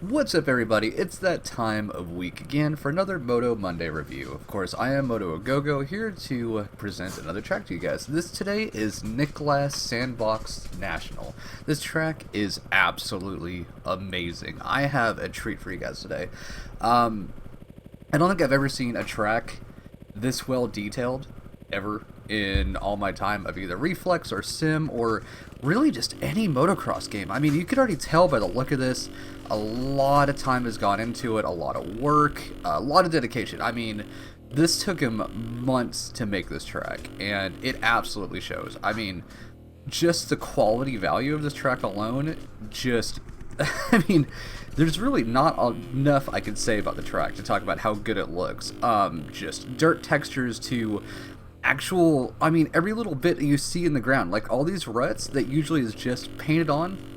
What's up, everybody? It's that time of week again for another Moto Monday review. Of course, I am Motoagogo, here to present another track to you guys. This today is Niklas Sandbox National. This track is absolutely amazing. I have a treat for you guys today. I don't think I've ever seen a track this well detailed ever in all my time of either Reflex or Sim or really just any motocross game. I mean, you could already tell by the look of this, a lot of time has gone into it, a lot of work, a lot of dedication. I mean, this took him months to make this track, and it absolutely shows. I mean, just the quality value of this track alone, just, I mean, there's really not enough I could say about the track to talk about how good it looks. Just dirt textures to actual, I mean, every little bit you see in the ground, like all these ruts that usually is just painted on,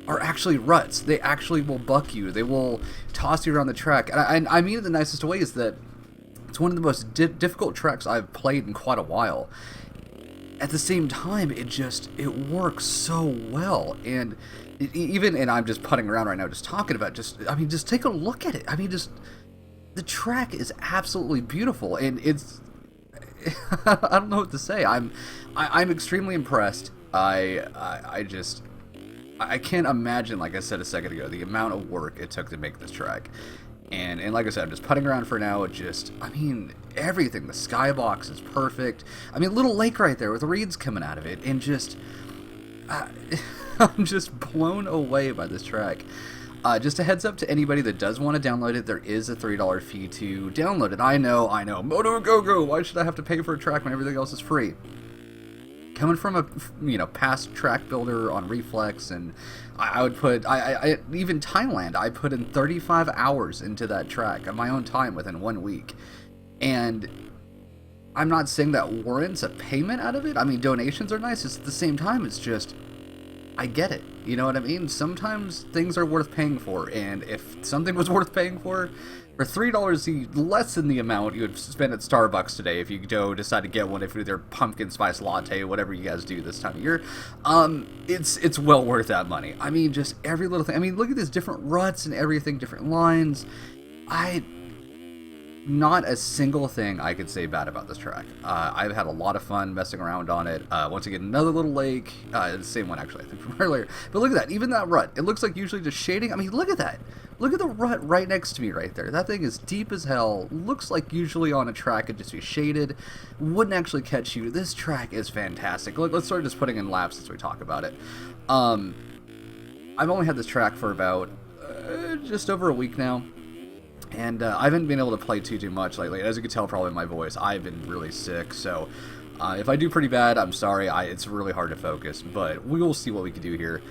are actually ruts. They actually will buck you. They will toss you around the track. And I mean it the nicest way is that it's one of the most difficult tracks I've played in quite a while. At the same time, it works so well. And and I'm just putting around right now just talking about just take a look at it. I mean, the track is absolutely beautiful, and it's I don't know what to say. I'm extremely impressed. I can't imagine, like I said a second ago, the amount of work it took to make this track. And like I said, I'm just putting around for now. I mean, everything. The skybox is perfect. I mean, little lake right there with reeds coming out of it. And I'm just blown away by this track. Just a heads up to anybody that does want to download it, there is a $3 fee to download it. I know. Motoagogo, why should I have to pay for a track when everything else is free? Coming from a past track builder on Reflex, and I would put even Thailand, I put in 35 hours into that track on my own time within 1 week, and I'm not saying that warrants a payment out of it. I mean, donations are nice. It's at the same time, it's just, I get it. You know what I mean? Sometimes things are worth paying for, and if something was worth paying for $3, less than the amount you would spend at Starbucks today if you decide to get one, if either pumpkin spice latte, whatever you guys do this time of year, it's well worth that money. I mean, just every little thing. I mean, look at these different ruts and everything, different lines. Not a single thing I could say bad about this track. I've had a lot of fun messing around on it. Once again, another little lake. The same one, actually, I think, from earlier. But look at that. Even that rut. It looks like usually just shading. I mean, look at that. Look at the rut right next to me right there. That thing is deep as hell. Looks like usually on a track it'd just be shaded. Wouldn't actually catch you. This track is fantastic. Let's start just putting in laps as we talk about it. I've only had this track for about just over a week now. And I haven't been able to play too much lately. As you can tell probably in my voice, I've been really sick. So if I do pretty bad, I'm sorry. It's really hard to focus. But we will see what we can do here.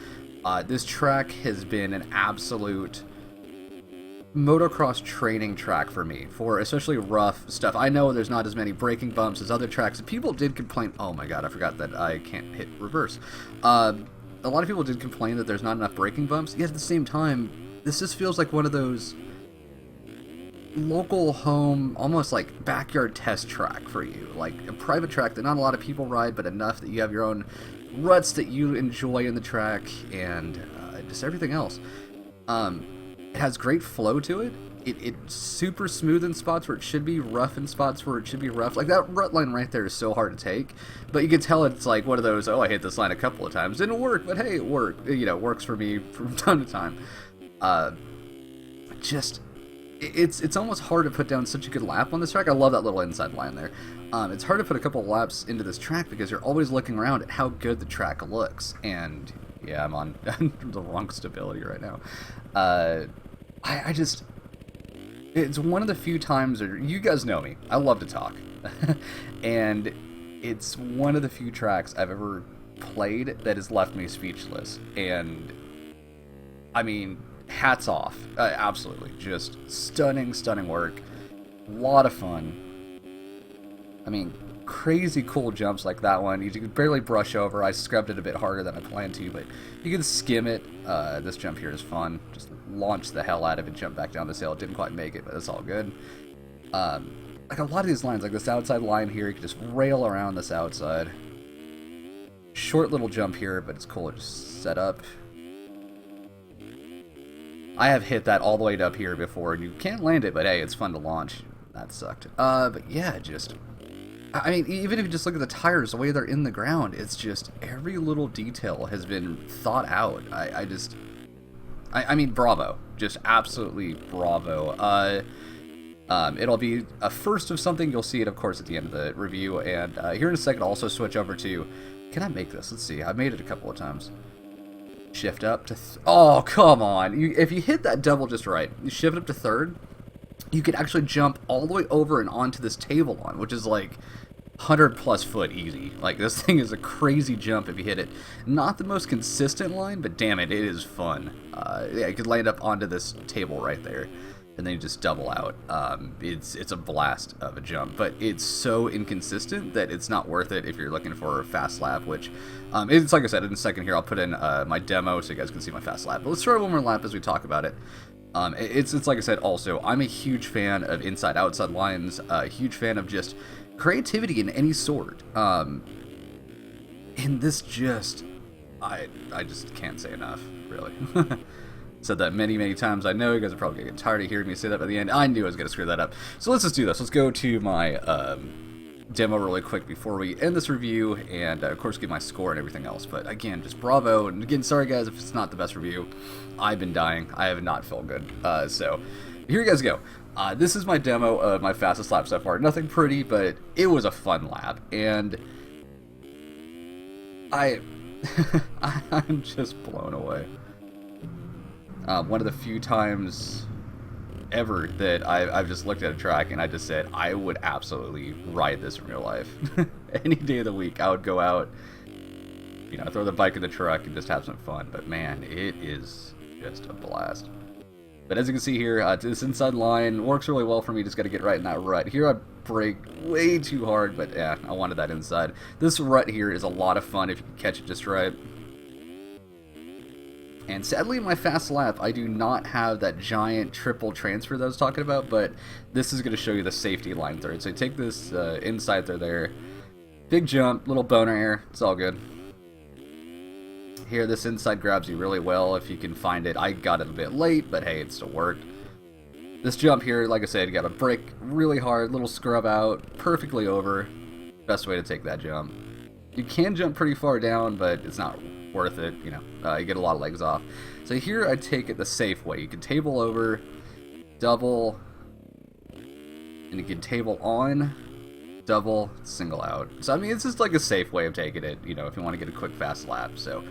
This track has been an absolute motocross training track for me, for especially rough stuff. I know there's not as many braking bumps as other tracks. People did complain. Oh my god, I forgot that I can't hit reverse. A lot of people did complain that there's not enough braking bumps. Yet at the same time, this just feels like one of those local home, almost like backyard test track for you, like a private track that not a lot of people ride, but enough that you have your own ruts that you enjoy in the track, and just everything else. It has great flow to it. It's super smooth in spots where it should be, rough in spots where it should be rough. Like that rut line right there is so hard to take, but you can tell it's like one of those, oh, I hit this line a couple of times, didn't work, but hey, it worked. You know, it works for me from time to time. It's almost hard to put down such a good lap on this track. I love that little inside line there. It's hard to put a couple of laps into this track because you're always looking around at how good the track looks. And yeah, I'm on the wrong stability right now. It's one of the few times, or you guys know me, I love to talk. And it's one of the few tracks I've ever played that has left me speechless. And I mean, hats off. Absolutely. Just stunning work. A lot of fun. I mean, crazy cool jumps like that one. You can barely brush over. I scrubbed it a bit harder than I planned to, but you can skim it. This jump here is fun. Just launch the hell out of it, jump back down this hill. Didn't quite make it, but it's all good. Like a lot of these lines, like this outside line here, you can just rail around this outside. Short little jump here, but it's cool to just set up. I have hit that all the way up here before, and you can't land it, but hey, it's fun to launch. That sucked. But yeah, just... I mean, even if you just look at the tires, the way they're in the ground, it's just every little detail has been thought out. I mean, bravo. Just absolutely bravo. It'll be a first of something. You'll see it, of course, at the end of the review. And here in a second, I'll also switch over to... Can I make this? Let's see. I've made it a couple of times. Shift up to... Oh, come on. If you hit that double just right, you shift up to third, you can actually jump all the way over and onto this table line, which is like 100+ foot easy. Like, this thing is a crazy jump if you hit it. Not the most consistent line, but damn it, it is fun. Yeah, you could land up onto this table right there, and then you just double out. It's a blast of a jump, but it's so inconsistent that it's not worth it if you're looking for a fast lap, which, it's like I said, in a second here, I'll put in my demo so you guys can see my fast lap. But let's try one more lap as we talk about it. It's like I said, also, I'm a huge fan of inside-outside lines, a huge fan of just creativity in any sort. And this just, I just can't say enough, really. Said that many times. I know you guys are probably going to get tired of hearing me say that by the end. I knew I was going to screw that up. So let's just do this. Let's go to my demo really quick before we end this review, and of course give my score and everything else. But again, just bravo. And again, sorry guys if it's not the best review. I've been dying. I have not felt good. So here you guys go. This is my demo of my fastest lap so far. Nothing pretty, but it was a fun lap. And I'm just blown away. One of the few times ever that I've just looked at a track and I just said, I would absolutely ride this in real life. Any day of the week, I would go out, you know, throw the bike in the truck and just have some fun. But man, it is just a blast. But as you can see here, this inside line works really well for me. Just got to get right in that rut. Here I brake way too hard, but yeah, I wanted that inside. This rut here is a lot of fun if you can catch it just right. And sadly, in my fast lap, I do not have that giant triple transfer that I was talking about, but this is going to show you the safety line third. So you take this inside through there, big jump, little boner air, it's all good. Here, this inside grabs you really well if you can find it. I got it a bit late, but hey, it still worked. This jump here, like I said, you got to brake really hard, little scrub out, perfectly over. Best way to take that jump. You can jump pretty far down, but it's not worth it, you know, you get a lot of legs off. So here I take it the safe way. You can table over, double, and you can table on, double, single out. So I mean, it's just like a safe way of taking it, you know, if you want to get a quick fast lap. So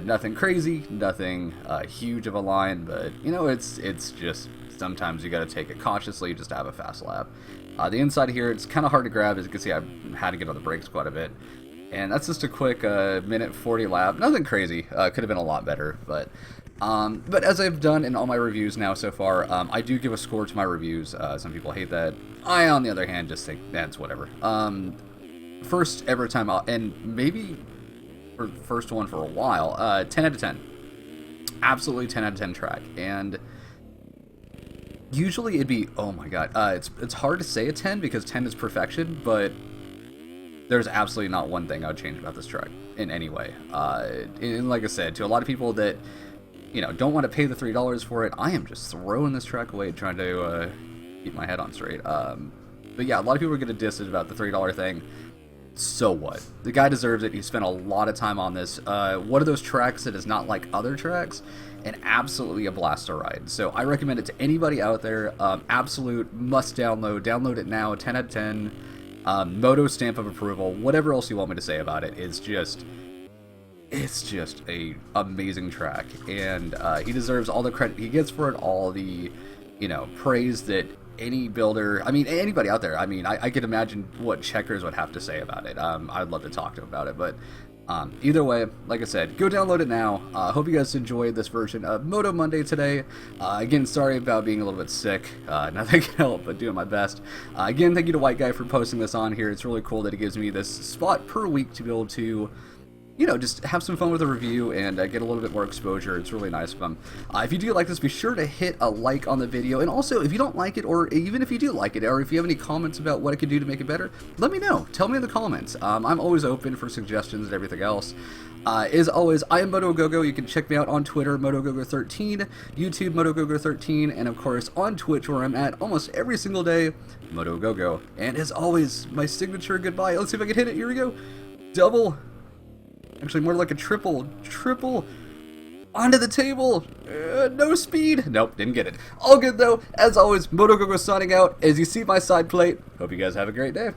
nothing crazy, nothing huge of a line, but you know, it's just sometimes you got to take it cautiously just to have a fast lap. The inside here, it's kind of hard to grab. As you can see, I've had to get on the brakes quite a bit. And that's just a quick minute 40 lap. Nothing crazy. Could have been a lot better. But as I've done in all my reviews now so far, I do give a score to my reviews. Some people hate that. I, on the other hand, just think that's whatever. First ever time out, and maybe for the first one for a while, 10 out of 10. Absolutely 10 out of 10 track. And usually it'd be, oh my god, it's hard to say a 10 because 10 is perfection, but there's absolutely not one thing I would change about this track in any way. And like I said, to a lot of people that, you know, don't want to pay the $3 for it, I am just throwing this track away trying to keep my head on straight. But yeah, a lot of people are going to diss it about the $3 thing. So what? The guy deserves it. He spent a lot of time on this. One of those tracks that is not like other tracks, and absolutely a blast to ride. So I recommend it to anybody out there. Absolute must download. Download it now. 10 out of 10. Moto stamp of approval. Whatever else you want me to say about it is just, it's just a amazing track, and he deserves all the credit he gets for it, all the, you know, praise that any builder, I mean, anybody out there, I mean, I could imagine what Checkers would have to say about it. I'd love to talk to him about it, but either way, like I said, go download it now. Hope you guys enjoyed this version of Moto Monday today. Again, sorry about being a little bit sick. Nothing can help but doing my best. Again, thank you to WhiteGuy for posting this on here. It's really cool that he gives me this spot per week to be able to, you know, just have some fun with a review and get a little bit more exposure. It's really nice of him. If you do like this, be sure to hit a like on the video. And also, if you don't like it, or even if you do like it, or if you have any comments about what I could do to make it better, let me know. Tell me in the comments. I'm always open for suggestions and everything else. As always, I am Motoagogo. You can check me out on Twitter, Motoagogo13, YouTube, Motoagogo13, and of course on Twitch, where I'm at almost every single day, Motoagogo. And as always, my signature goodbye. Let's see if I can hit it. Here we go. Double. Actually, more like a triple. Triple. Onto the table. No speed. Nope, didn't get it. All good though. As always, Motoagogo signing out. As you see my side plate, hope you guys have a great day.